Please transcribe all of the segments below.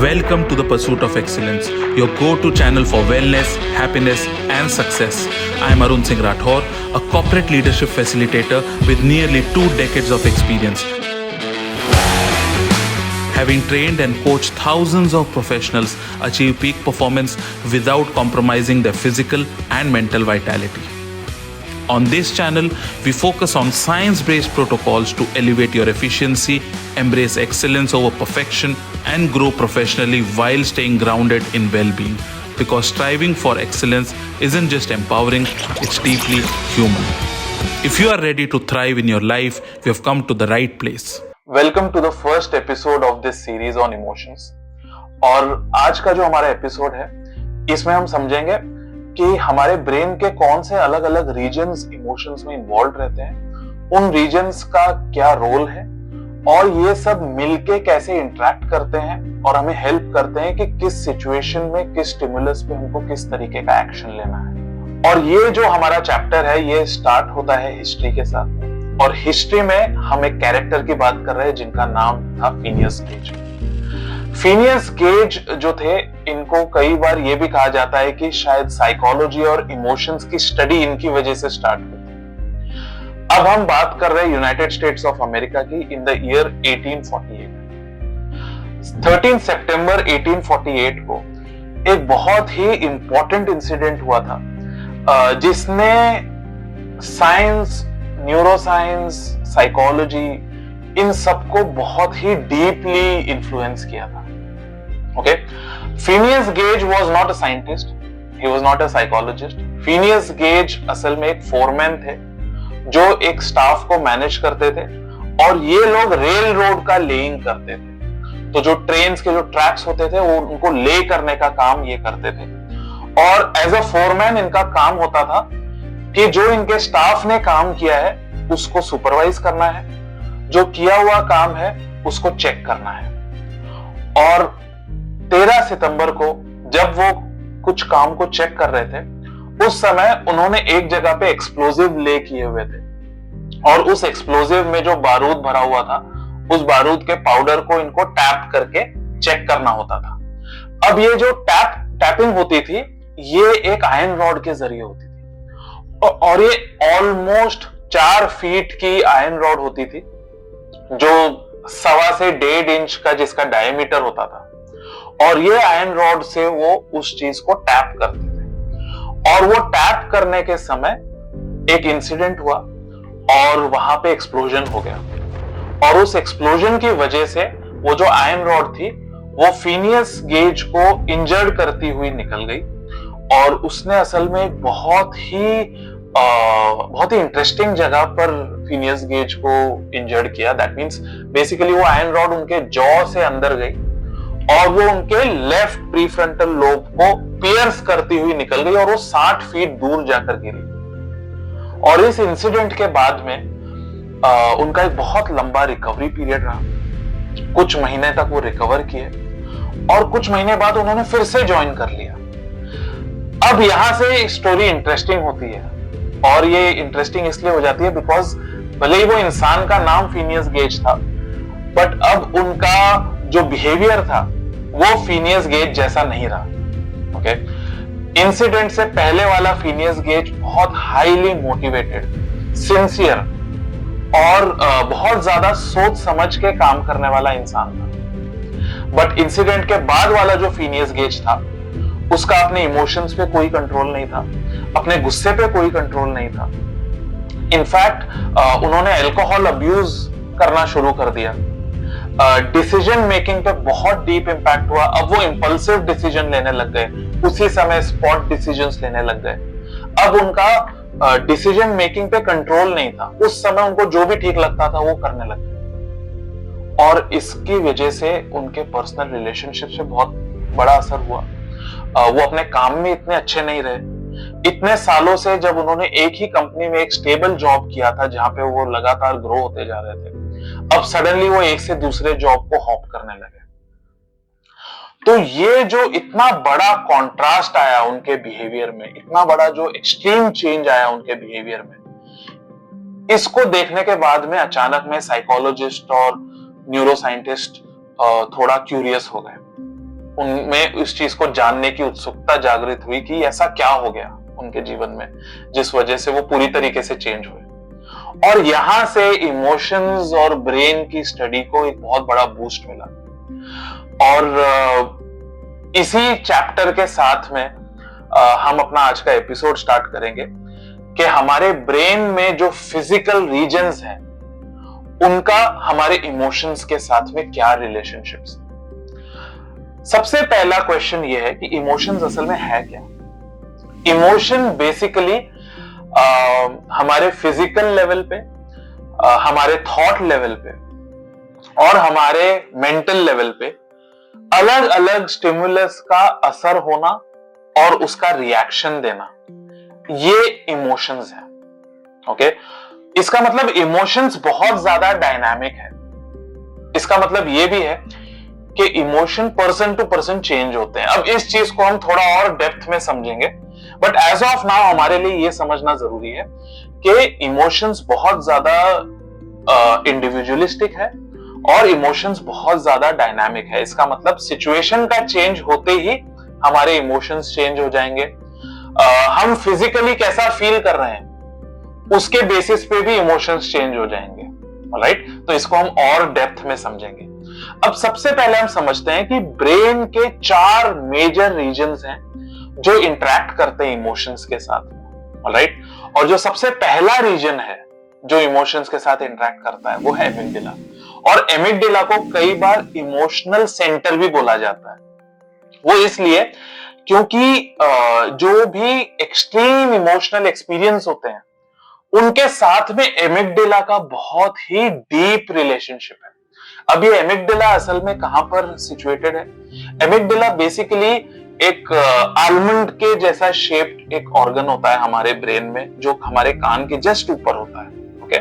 Welcome to the Pursuit of Excellence, your go-to channel for wellness, happiness, and success. I am Arun Singh Rathore, a corporate leadership facilitator with nearly 2 decades of experience. Having trained and coached thousands of professionals achieve peak performance without compromising their physical and mental vitality. On this channel, we focus on science-based protocols to elevate your efficiency, embrace excellence over perfection, and grow professionally while staying grounded in well-being. Because striving for excellence isn't just empowering, it's deeply human. If you are ready to thrive in your life, you have come to the right place. Welcome to the first episode of this series on emotions. और आज का जो हमारा episode है, इसमें हम समझेंगे कि हमारे ब्रेन के कौन से अलग अलग रीजन्स इमोशंस में इन्वॉल्व रहते हैं, उन रीजन्स का क्या रोल है और ये सब मिलके कैसे इंटरेक्ट करते हैं और हमें हेल्प करते हैं कि किस सिचुएशन में किस स्टिमुलस पे हमको किस तरीके का एक्शन लेना है। और ये जो हमारा चैप्टर है, ये स्टार्ट होता है हिस्ट्री के साथ। और हिस्ट्री में हम एक कैरेक्टर की बात कर रहे हैं जिनका नाम था फिनियस गेज। फिनियस गेज जो थे, इनको कई बार ये भी कहा जाता है कि शायद साइकोलॉजी और इमोशंस की स्टडी इनकी वजह से स्टार्ट हुई थी। अब हम बात कर रहे हैं यूनाइटेड स्टेट्स ऑफ अमेरिका की इन द ईयर 1848। 13 सितंबर 1848 को एक बहुत ही इंपॉर्टेंट इंसिडेंट हुआ था जिसने साइंस, न्यूरोसाइंस, साइकोलॉजी, इन सबको बहुत ही डीपली इन्फ्लुएंस किया था। Okay, Phineas Gage was not a scientist, he was not a psychologist. Phineas Gage असल में एक फोरमैन थे जो एक स्टाफ को मैनेज करते थे, और ये लोग रेल रोड का लेइंग करते थे। तो जो ट्रेन्स के जो ट्रैक्स होते थे, वो उनको ले करने का काम ये करते थे। और एज अ फोरमैन इनका काम होता था कि जो इनके स्टाफ ने काम किया है उसको सुपरवाइज करना है, जो किया हुआ काम है उसको चेक करना है। और 13 सितंबर को जब वो कुछ काम को चेक कर रहे थे, उस समय उन्होंने एक जगह पे एक्सप्लोजिव ले किए हुए थे, और उस एक्सप्लोजिव में जो बारूद भरा हुआ था, उस बारूद के पाउडर को इनको टैप करके चेक करना होता था। अब ये जो टैपिंग होती थी, ये एक आयरन रॉड के जरिए होती थी, और ये ऑलमोस्ट 4 फीट की आयरन रॉड होती थी, जो 1.25 से 1.5 इंच का जिसका डायमीटर होता था। और ये आयरन रॉड से वो उस चीज को टैप करते थे। और वो टैप करने के समय एक इंसिडेंट हुआ और वहां पे एक्सप्लोजन हो गया। और उस एक्सप्लोजन की वजह से वो जो आयरन रॉड थी, वो फिनियस गेज को इंजर्ड करती हुई निकल गई। और उसने असल में एक बहुत ही इंटरेस्टिंग जगह पर फिनियस गेज को इंजर्ड किया। दैट मींस बेसिकली वो आयरन रॉड उनके जॉ से अंदर गई और वो उनके लेफ्ट प्रीफ्रंटल लोब को पियर्स करती हुई निकल गई, और वो 60 फीट दूर जाकर गिरी। और इस इंसिडेंट के बाद में उनका एक बहुत लंबा रिकवरी पीरियड रहा। कुछ महीने तक वो रिकवर किए, और कुछ महीने बाद उन्होंने फिर से ज्वाइन कर लिया। अब यहां से स्टोरी इंटरेस्टिंग होती है, और ये इंटरेस्टिंग इसलिए हो जाती है बिकॉज भले ही वो इंसान का नाम फिनियस गेज था, बट अब उनका जो बिहेवियर था वो फिनियस गेज जैसा नहीं रहा। ओके, इंसिडेंट से पहले वाला फिनियस गेज बहुत हाईली मोटिवेटेड, सिंसियर और बहुत ज्यादा सोच समझ के काम करने वाला इंसान था। बट इंसिडेंट के बाद वाला जो फिनियस गेज था, उसका अपने इमोशंस पे कोई कंट्रोल नहीं था, अपने गुस्से पे कोई कंट्रोल नहीं था। इनफैक्ट उन्होंने अल्कोहल अब्यूज करना शुरू कर दिया। डिसीजन मेकिंग पे बहुत डीप इंपैक्ट हुआ। अब वो इंपल्सिव डिसीजन लेने लग गए, उसी समय स्पॉट डिसीजंस लेने लग गए। अब उनका डिसीजन मेकिंग पे कंट्रोल नहीं था। उस समय उनको जो भी ठीक लगता था वो करने लग गए, और इसकी वजह से उनके पर्सनल रिलेशनशिप से बहुत बड़ा असर हुआ। वो अपने काम में इतने अच्छे नहीं रहे। इतने सालों से जब उन्होंने एक ही कंपनी में एक स्टेबल जॉब किया था जहां पे वो लगातार ग्रो होते जा रहे थे, अब सडनली वो एक से दूसरे जॉब को हॉप करने लगे। तो ये जो इतना बड़ा कॉन्ट्रास्ट आया उनके बिहेवियर में, इतना बड़ा जो एक्सट्रीम चेंज आया उनके बिहेवियर में, इसको देखने के बाद में अचानक में साइकोलॉजिस्ट और न्यूरोसाइंटिस्ट थोड़ा क्यूरियस हो गए। उनमें उस चीज को जानने की उत्सुकता जागृत हुई कि ऐसा क्या हो गया उनके जीवन में जिस वजह से वो पूरी तरीके से चेंज हुए। और यहां से इमोशंस और ब्रेन की स्टडी को एक बहुत बड़ा बूस्ट मिला। और इसी चैप्टर के साथ में हम अपना आज का एपिसोड स्टार्ट करेंगे कि हमारे ब्रेन में जो फिजिकल रीजन्स हैं उनका हमारे इमोशंस के साथ में क्या रिलेशनशिप्स। सबसे पहला क्वेश्चन यह है कि इमोशंस असल में है क्या। इमोशन बेसिकली हमारे फिजिकल लेवल पे, हमारे थॉट लेवल पे और हमारे मेंटल लेवल पे अलग अलग स्टिमुलस का असर होना और उसका रिएक्शन देना, ये इमोशंस है। ओके, इसका मतलब इमोशंस बहुत ज्यादा डायनामिक है। इसका मतलब यह भी है कि emotion person to person change होते हैं। अब इस चीज को हम थोड़ा और डेप्थ में समझेंगे, बट एज ऑफ नाउ हमारे लिए यह समझना जरूरी है कि इमोशंस बहुत ज्यादा इंडिविजुअलिस्टिक है और इमोशंस बहुत ज्यादा डायनामिक है। इसका मतलब सिचुएशन का चेंज होते ही हमारे इमोशंस चेंज हो जाएंगे। हम फिजिकली कैसा फील कर रहे हैं उसके बेसिस पे भी इमोशंस चेंज हो जाएंगे। राइट, तो इसको हम और डेप्थ में समझेंगे। अब सबसे पहले हम समझते हैं कि ब्रेन के 4 मेजर रीजन्स हैं जो इंटरेक्ट करते हैं इमोशंस के साथ। राइट, और जो सबसे पहला रीजन है जो इमोशंस के साथ इंटरेक्ट करता है वो है एमिगडाला। और एमिगडाला को कई बार इमोशनल सेंटर भी बोला जाता है। वो इसलिए क्योंकि जो भी एक्सट्रीम इमोशनल एक्सपीरियंस होते हैं उनके साथ में एमिगडाला का बहुत ही डीप रिलेशनशिप है। अब ये एमिगडाला असल में कहां पर सिचुएटेड है? एमिगडाला बेसिकली एक आलमंड के जैसा शेप्ड एक ऑर्गन होता है हमारे ब्रेन में, जो हमारे कान के जस्ट ऊपर होता है। ओके,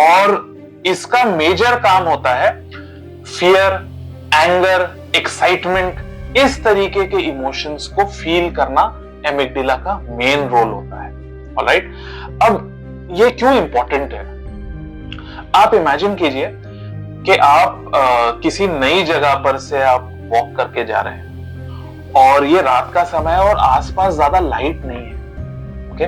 और इसका मेजर काम होता है फियर, एंगर, एक्साइटमेंट, इस तरीके के इमोशंस को फील करना एमिगडाला का मेन रोल होता है। ऑलराइट, अब ये क्यों इंपॉर्टेंट है? आप इमेजिन कीजिए कि आप किसी नई जगह पर से आप वॉक करके जा रहे हैं और ये रात का समय है और आसपास ज्यादा लाइट नहीं है। ओके,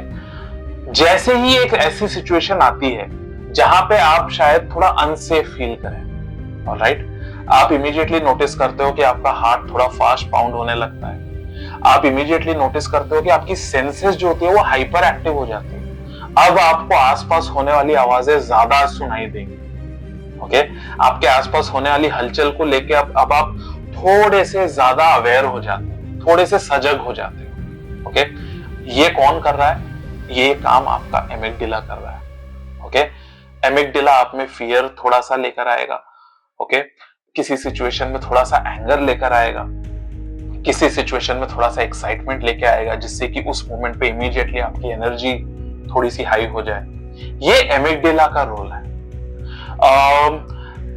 जैसे ही एक ऐसी सिचुएशन आती है जहां पे आप शायद थोड़ा अनसेफ फील करें, ऑलराइट, आप इमीडिएटली नोटिस करते हो कि आपका हार्ट थोड़ा फास्ट पाउंड होने लगता है। आप इमीडिएटली नोटिस करते हो कि आपकी सेंसेस जो होती है वो हाइपर एक्टिव हो जाती है। अब आपको आसपास होने वाली आवाजें ज्यादा सुनाई देंगी। ओके, आपके आसपास होने वाली हलचल को लेके अब आप थोड़े से ज्यादा अवेयर हो जाते हैं, थोड़े से सजग हो जाते हो। ओके, ये कौन कर रहा है? ये काम आपका एमिगडाला कर रहा है। ओके, एमिगडाला आप में फियर थोड़ा सा लेकर आएगा। ओके, किसी सिचुएशन में थोड़ा सा एंगर लेकर आएगा, किसी सिचुएशन में थोड़ा सा एक्साइटमेंट लेके आएगा, जिससे कि उस मोमेंट पे इमीडिएटली आपकी एनर्जी थोड़ी सी हाई हो जाए। ये एमिगडाला का रोल है।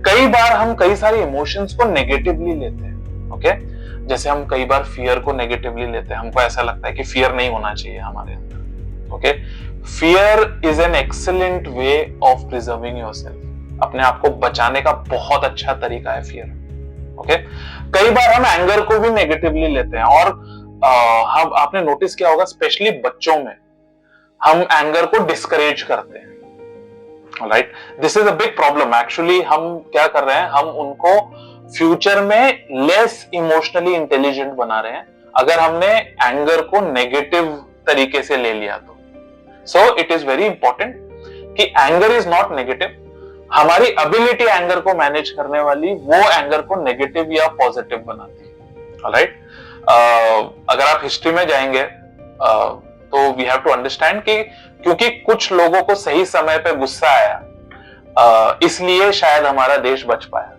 कई बार हम कई सारे इमोशंस को नेगेटिवली लेते हैं। ओके, जैसे हम कई बार फियर को नेगेटिवली लेते हैं। हमको ऐसा लगता है कि फियर नहीं होना चाहिए हमारे अंदर। Okay, fear is an excellent way of preserving yourself. अपने आप को बचाने का बहुत अच्छा तरीका है फियर। ओके, कई बार हम एंगर को भी नेगेटिवली लेते हैं और हम आपने नोटिस किया होगा स्पेशली बच्चों में हम एंगर को डिस्करेज करते हैं। Right, this is a big problem. Actually हम क्या कर रहे हैं, हम उनको फ्यूचर में लेस इमोशनली इंटेलिजेंट बना रहे हैं अगर हमने एंगर को नेगेटिव तरीके से ले लिया तो। So it is very important कि एंगर इज नॉट नेगेटिव। हमारी एबिलिटी एंगर को मैनेज करने वाली वो एंगर को नेगेटिव या पॉजिटिव बनाती है। ऑलराइट, अगर आप हिस्ट्री में जाएंगे तो वी हैव टू अंडरस्टैंड कि क्योंकि कुछ लोगों को सही समय पे गुस्सा आया, इसलिए शायद हमारा देश बच पाया।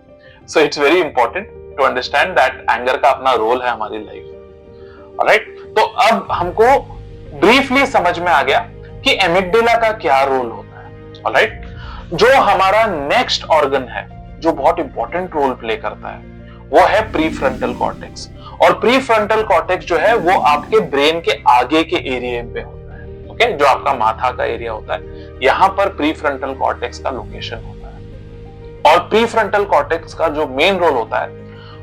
So it's very important to understand that anger का अपना रोल है हमारी लाइफ में। ऑलराइट, तो अब हमको ब्रीफली समझ में आ गया कि एमिगडाला का क्या रोल होता है। ऑलराइट, जो हमारा नेक्स्ट ऑर्गन है जो बहुत इंपॉर्टेंट रोल प्ले करता है वो है प्रीफ्रंटल कॉर्टेक्स। और प्रीफ्रंटल कॉर्टेक्स जो है वो आपके ब्रेन के आगे के एरिया पे होता है। ओके, जो आपका माथा का एरिया होता है, यहां पर प्रीफ्रंटल कॉर्टेक्स का लोकेशन होता है। और प्रीफ्रंटल कॉर्टेक्स का जो मेन रोल होता है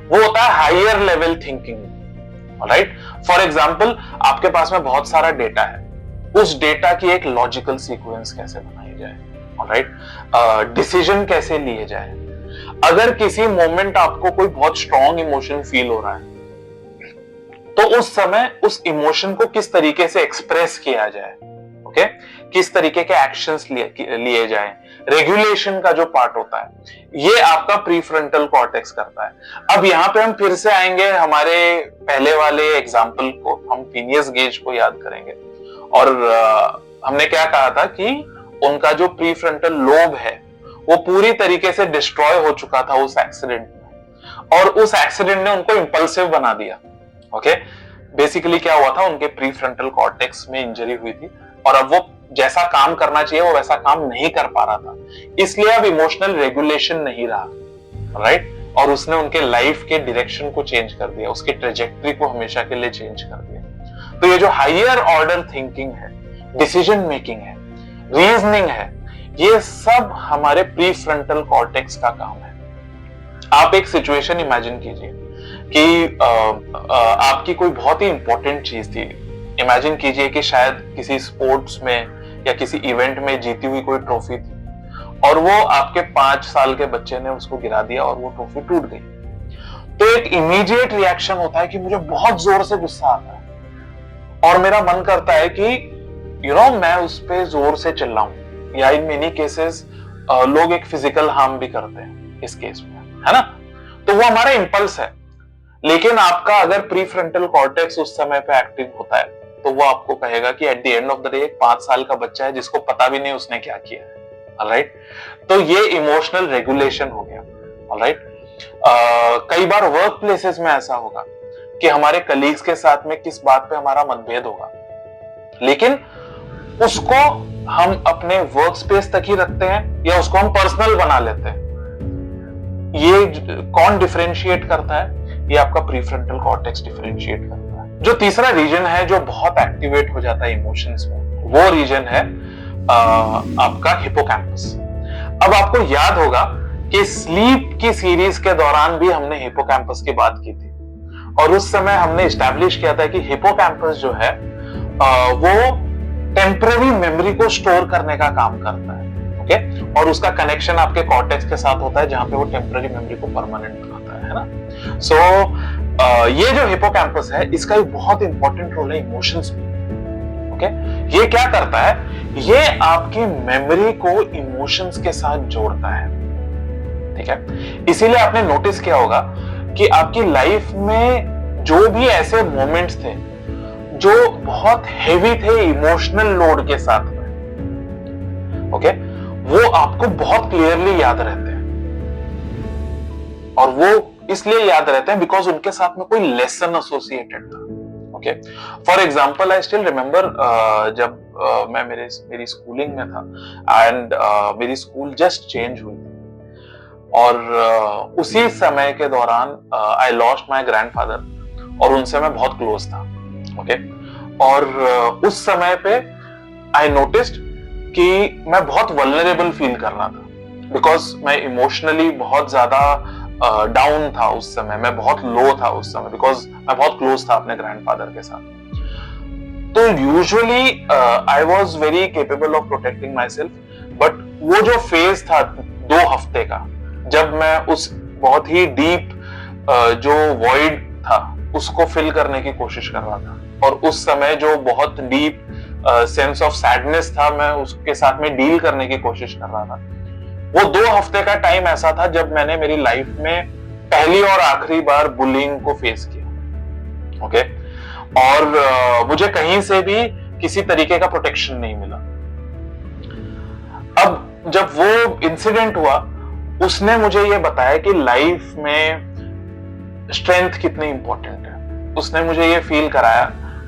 वो होता है higher level thinking. Alright, for example आपके पास में बहुत सारा डेटा है, उस डेटा की एक लॉजिकल सीक्वेंस कैसे बनाई जाए, ऑलराइट, डिसीजन कैसे लिए जाए। अगर किसी मोमेंट आपको कोई बहुत स्ट्रॉन्ग इमोशन फील हो रहा है तो उस समय उस इमोशन को किस तरीके से एक्सप्रेस किया जाए, ओके, किस तरीके के एक्शंस लिए जाए, रेगुलेशन का जो पार्ट होता है ये आपका प्रीफ्रंटल कॉर्टेक्स करता है। अब यहां पे हम फिर से आएंगे हमारे पहले वाले एग्जांपल को, हम फिनियस गेज को याद करेंगे और हमने क्या कहा था कि उनका जो प्रीफ्रंटल लोब है वो पूरी तरीके से डिस्ट्रॉय हो चुका था उस एक्सीडेंट में, और उस एक्सीडेंट ने उनको इंपल्सिव बना दिया। ओके, बेसिकली क्या हुआ था, उनके प्रीफ्रंटल कॉर्टेक्स में इंजरी हुई थी और अब वो जैसा काम करना चाहिए वो वैसा काम नहीं कर पा रहा था, इसलिए अब इमोशनल रेगुलेशन नहीं रहा, राइट, और उसने उनके लाइफ के डायरेक्शन को चेंज कर दिया, उसके ट्रेजेक्टरी को हमेशा के लिए चेंज कर दिया। तो ये जो हायर ऑर्डर थिंकिंग है, डिसीजन मेकिंग है, रीजनिंग है, ये सब हमारे प्रीफ्रंटल कॉर्टेक्स का काम है। आप एक सिचुएशन इमेजिन कीजिए कि आपकी कोई बहुत ही इंपॉर्टेंट चीज थी। इमेजिन कीजिए कि शायद किसी स्पोर्ट्स में या किसी इवेंट में जीती हुई कोई ट्रॉफी थी और वो आपके 5 साल के बच्चे ने उसको गिरा दिया और वो ट्रॉफी टूट गई। तो एक इमीडिएट रिएक्शन होता है कि मुझे बहुत जोर से गुस्सा आता है और मेरा मन करता है कि मैं उस पे जोर से चिल्लाऊं, या इन मेनी केसेस लोग एक फिजिकल हार्म भी करते हैं इस केस में, है ना। तो वो हमारा इंपल्स है, लेकिन आपका अगर प्रीफ्रंटल कॉर्टेक्स उस समय पे एक्टिव होता है तो वो आपको कहेगा कि at the end of the day एक 5 साल का बच्चा है जिसको पता भी नहीं उसने क्या किया है, ऑलराइट। तो ये इमोशनल रेगुलेशन हो गया, ऑलराइट। कई बार वर्क प्लेसेस में ऐसा होगा कि हमारे कलीग्स के साथ में किस बात पे हमारा मतभेद होगा, लेकिन उसको हम अपने वर्क स्पेस तक ही रखते हैं या उसको हम पर्सनल बना लेते हैं। ये कौन डिफरेंशिएट करता है? ये आपका प्रीफ्रंटल कॉर्टेक्स डिफरेंशिएट करता है। जो तीसरा रीजन है जो बहुत एक्टिवेट हो जाता है इमोशंस में, वो रीजन है आपका हिपोकैम्पस। अब आपको याद होगा कि स्लीप की सीरीज के दौरान भी हमने हिपोकैम्पस की बात की थी और उस समय हमने एस्टैब्लिश किया था कि हिपोकैम्पस जो है वो टेम्पररी मेमोरी को स्टोर करने का काम करता है, ओके, और उसका कनेक्शन आपके कॉर्टेक्स के साथ होता है जहां पे वो टेम्पररी मेमोरी को परमानेंट बनाता है ना। सो ये जो हिपोकैम्पस है इसका एक बहुत इंपॉर्टेंट रोल है इमोशंस में, ओके। ये क्या करता है, ये आपकी मेमोरी को इमोशंस के साथ जोड़ता है, ठीक है। इसीलिए आपने नोटिस किया होगा कि आपकी लाइफ में जो भी ऐसे मोमेंट्स थे जो बहुत हेवी थे इमोशनल लोड के साथ में, ओके, वो आपको बहुत क्लियरली याद रहते हैं और वो इसलिए याद रहते हैं बिकॉज उनके साथ में कोई लेसन एसोसिएटेड था, okay. For example I still remember जब मैं मेरी स्कूलिंग में था एंड मेरी स्कूल जस्ट चेंज हुई थी और उसी समय के दौरान आई लॉस्ट माय ग्रैंडफादर और उनसे मैं बहुत क्लोज था, ओके। और उस समय पे आई नोटिस्ड कि मैं बहुत वल्नरेबल फील कर रहा था बिकॉज मैं इमोशनली बहुत ज्यादा डाउन था उस समय, मैं बहुत लो था उस समय बिकॉज मैं बहुत क्लोज था अपने ग्रैंडफादर के साथ। तो usually I was very capable of protecting my self, but वो जो फेज था 2 हफ्ते का जब मैं उस बहुत ही डीप जो वॉइड था उसको फिल करने की कोशिश कर रहा था और उस समय जो बहुत डीप सेंस ऑफ सैडनेस था मैं उसके साथ में डील करने की कोशिश कर रहा था। वो 2 हफ्ते का टाइम ऐसा था जब मैंने मेरी लाइफ में पहली और आखिरी बार बुलिंग को फेस किया, ओके। और मुझे कहीं से भी किसी तरीके का प्रोटेक्शन नहीं मिला। अब जब वो इंसिडेंट हुआ उसने मुझे ये बताया कि लाइफ में स्ट्रेंथ कितनी इंपॉर्टेंट है, उसने मुझे ये फील कराया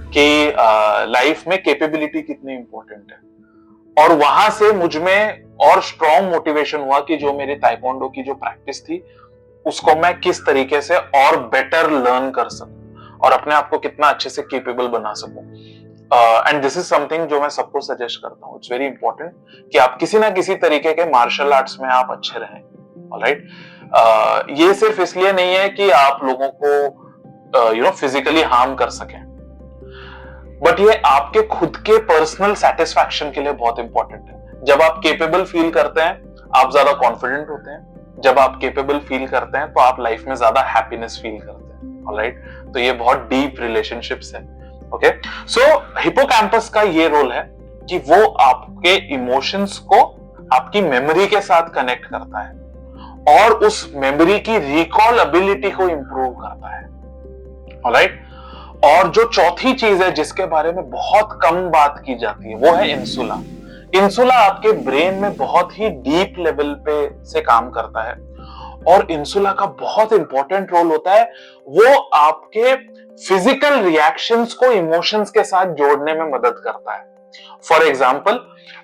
कि लाइफ में कैपेबिलिटी कितनी इंपॉर्टेंट है और वहां से मुझ में और स्ट्रॉन्ग मोटिवेशन हुआ कि जो मेरी ताइक्वांडो की जो प्रैक्टिस थी उसको मैं किस तरीके से और बेटर लर्न कर सकूं और अपने आप को कितना अच्छे से कैपेबल बना सकूं। एंड दिस इज समथिंग जो मैं सबको सजेस्ट करता हूं, इट्स वेरी इंपॉर्टेंट कि आप किसी ना किसी तरीके के मार्शल आर्ट्स में आप अच्छे रहें, ऑलराइट। ये सिर्फ इसलिए नहीं है कि आप लोगों को फिजिकली हार्म कर सकें, बट ये आपके खुद के पर्सनल सेटिस्फैक्शन के लिए बहुत इंपॉर्टेंट है। जब आप केपेबल फील करते हैं, आप ज्यादा कॉन्फिडेंट होते हैं। जब आप केपेबल फील करते हैं तो आप लाइफ में ज्यादा हैप्पीनेस फील करते हैं। ऑलराइट, तो ये बहुत डीप रिलेशनशिप्स है। ओके, सो हिपोकैम्पस का ये रोल है कि वो आपके इमोशंस को आपकी मेमोरी के साथ कनेक्ट करता है और उस मेमोरी की रिकॉल एबिलिटी को इंप्रूव करता है। ऑलराइट, और जो चौथी चीज है जिसके बारे में बहुत कम बात की जाती है वो है इंसुला। इंसुला आपके ब्रेन में बहुत ही डीप लेवल पे से काम करता है और इंसुला का बहुत इंपॉर्टेंट रोल होता है। वो आपके फिजिकल रिएक्शंस को इमोशंस के साथ जोड़ने में मदद करता है। फॉर एग्जाम्पल,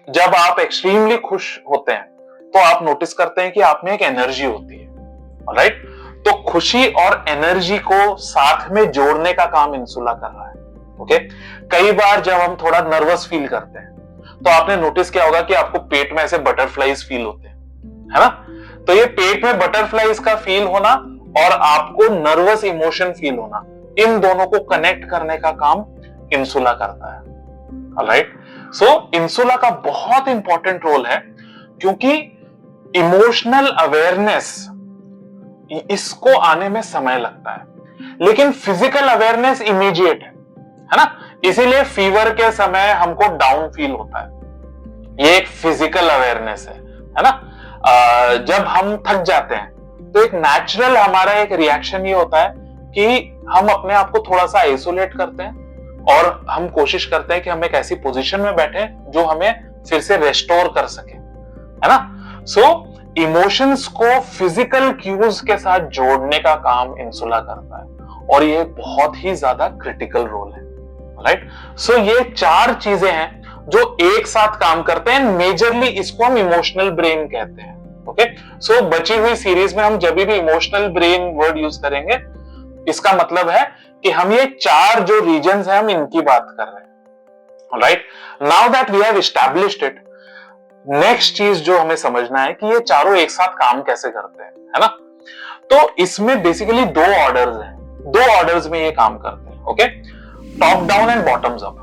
जब आप एक्सट्रीमली खुश होते हैं तो आप नोटिस करते हैं कि आप में एक एनर्जी होती है। ऑलराइट, तो खुशी और एनर्जी को साथ में जोड़ने का काम इंसुला कर रहा है। ओके, कई बार जब हम थोड़ा नर्वस फील करते हैं तो आपने नोटिस किया होगा कि आपको पेट में ऐसे बटरफ्लाईज फील होते हैं, है ना? तो ये पेट में बटरफ्लाईज का फील होना और आपको नर्वस इमोशन फील होना, इन दोनों को कनेक्ट करने का काम इंसुला करता है। ऑलराइट, सो इंसुला का बहुत इंपॉर्टेंट रोल है क्योंकि इमोशनल अवेयरनेस इसको आने में समय लगता है, लेकिन फिजिकल अवेयरनेस इमीडिएट है ना? इसीलिए फीवर के समय हमको डाउन फील होता है, ये एक फिजिकल अवेयरनेस है ना? जब हम थक जाते हैं तो एक नेचुरल हमारा एक रिएक्शन ये होता है कि हम अपने आप को थोड़ा सा आइसोलेट करते हैं और हम कोशिश करते हैं कि हम एक ऐसी पोजीशन में बैठे जो हमें फिर से रेस्टोर कर सके, है ना? सो इमोशंस को फिजिकल क्यूज के साथ जोड़ने का काम इंसुला करता है और ये बहुत ही ज्यादा क्रिटिकल रोल है। राइट, सो ये चार चीजें हैं जो एक साथ काम करते हैं। मेजरली इसको हम इमोशनल ब्रेन कहते हैं। ओके, सो बची हुई सीरीज में हम जब भी इमोशनल ब्रेन वर्ड यूज करेंगे, इसका मतलब है कि हम ये चार जो रीजन्स हैं हम इनकी बात कर रहे हैं। Right, now that we have established it, next चीज जो हमें समझना है कि ये चारों एक साथ काम कैसे करते हैं, है ना? तो इसमें बेसिकली दो ऑर्डर्स हैं, दो ऑर्डर्स में ये काम करते हैं। Okay, top down and bottoms up.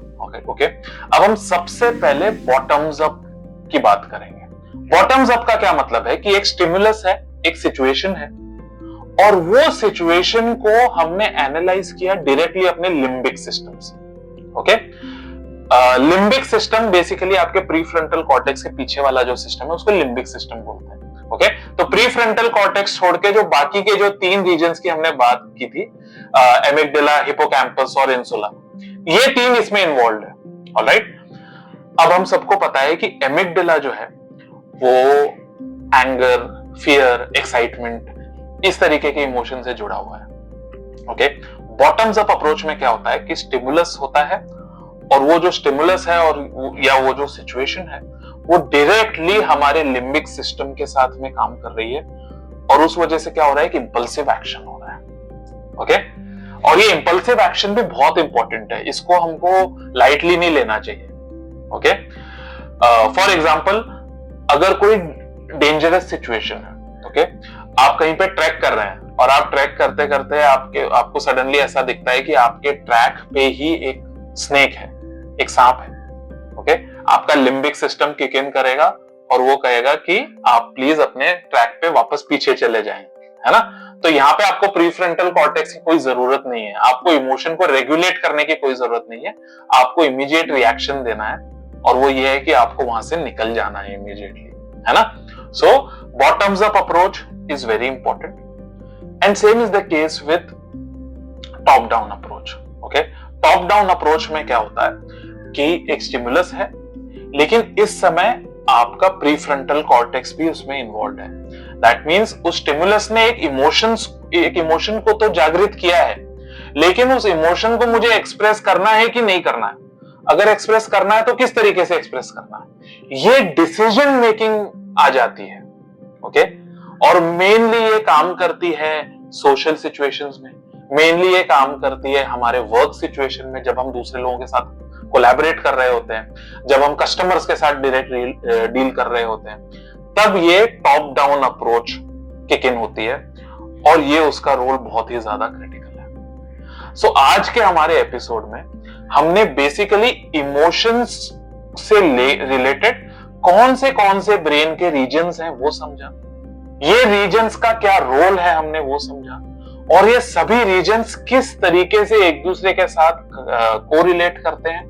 Okay, अब हम सबसे पहले बॉटम्स अप की बात करेंगे। बॉटम्स अप का क्या मतलब है कि एक स्टिमुलस है, एक सिचुएशन है और वो सिचुएशन को हमने एनालाइज किया डायरेक्टली अपने लिम्बिक सिस्टम से। ओके, लिम्बिक सिस्टम बेसिकली आपके प्रीफ्रंटल कॉर्टेक्स के पीछे वाला जो सिस्टम है उसको लिम्बिक सिस्टम बोलते हैं। ओके, तो प्रीफ्रंटल कॉर्टेक्स छोड़ के जो बाकी के जो तीन रीजन्स की हमने बात की थी, एमिगडाला, हिपोकैम्पस और इंसुला, ये तीन इसमें इन्वॉल्व है। ऑलराइट, अब हम सबको पता है कि एमिगडाला जो है वो एंगर, फियर, एक्साइटमेंट, इस तरीके के इमोशन से जुड़ा हुआ है। ओके, बॉटम्स अप अप्रोच में क्या होता है कि स्टिमुलस होता है और वो जो स्टिमुलस है और या वो जो सिचुएशन है वो डायरेक्टली हमारे लिम्बिक सिस्टम के साथ में काम कर रही है और उस वजह से क्या हो रहा है कि इंपल्सिव एक्शन हो रहा है। ओके, और ये इंपल्सिव एक्शन भी बहुत इंपॉर्टेंट है, इसको हमको लाइटली नहीं लेना चाहिए। ओके, फॉर एग्जांपल, अगर कोई डेंजरस सिचुएशन है, ओके, आप कहीं पे ट्रैक कर रहे हैं और आप ट्रैक करते करते आपको सडनली ऐसा दिखता है कि आपके ट्रैक पे ही एक स्नेक है, एक सांप है। ओके, आपका लिम्बिक सिस्टम किक इन करेगा और वो कहेगा कि आप प्लीज अपने ट्रैक पे वापस पीछे चले जाएं, है ना? तो यहाँ पे आपको प्रीफ्रंटल कॉर्टेक्स की कोई जरूरत नहीं है, आपको इमोशन को रेगुलेट करने की कोई जरूरत नहीं है, आपको इमीडिएट रिएक्शन देना है और वो ये है कि आपको वहां से निकल जाना है इमीडिएटली, है ना? So bottoms up approach is very important and same is the case with top down approach. Okay, top down approach में क्या होता है कि एक स्टिमुलस है लेकिन इस समय आपका प्रीफ्रंटल कॉर्टेक्स भी उसमें इन्वॉल्व है। दैट मींस उस स्टिमुलस ने एक इमोशन को तो जागृत किया है, लेकिन उस इमोशन को मुझे एक्सप्रेस करना है कि नहीं करना है, अगर एक्सप्रेस करना है तो किस तरीके से एक्सप्रेस करना है, ये डिसीजन मेकिंग आ जाती है। ओके, और मेनली ये काम करती है सोशल सिचुएशंस में, मेनली ये काम करती है हमारे वर्क सिचुएशन में, जब हम दूसरे लोगों के साथ कोलैबोरेट कर रहे होते हैं, जब हम कस्टमर्स के साथ डायरेक्ट डील कर रहे होते हैं, तब ये top down approach kick in होती है और ये उसका रोल बहुत ही ज्यादा क्रिटिकल है। सो आज के हमारे एपिसोड में हमने बेसिकली इमोशंस से रिलेटेड कौन से ब्रेन के रीजन्स हैं वो समझा, ये रीजन्स का क्या रोल है हमने वो समझा, और ये सभी रीजन्स किस तरीके से एक दूसरे के साथ कोरिलेट करते हैं,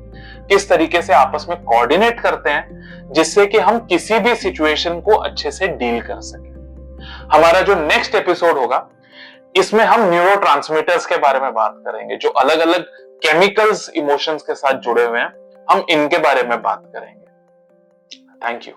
किस तरीके से आपस में कोऑर्डिनेट करते हैं, जिससे कि हम किसी भी सिचुएशन को अच्छे से डील कर सके। हमारा जो नेक्स्ट एपिसोड होगा इसमें हम न्यूरोट्रांसमीटर्स के बारे में बात करेंगे, जो अलग अलग केमिकल्स इमोशंस के साथ जुड़े हुए हैं, हम इनके बारे में बात करेंगे। Thank you.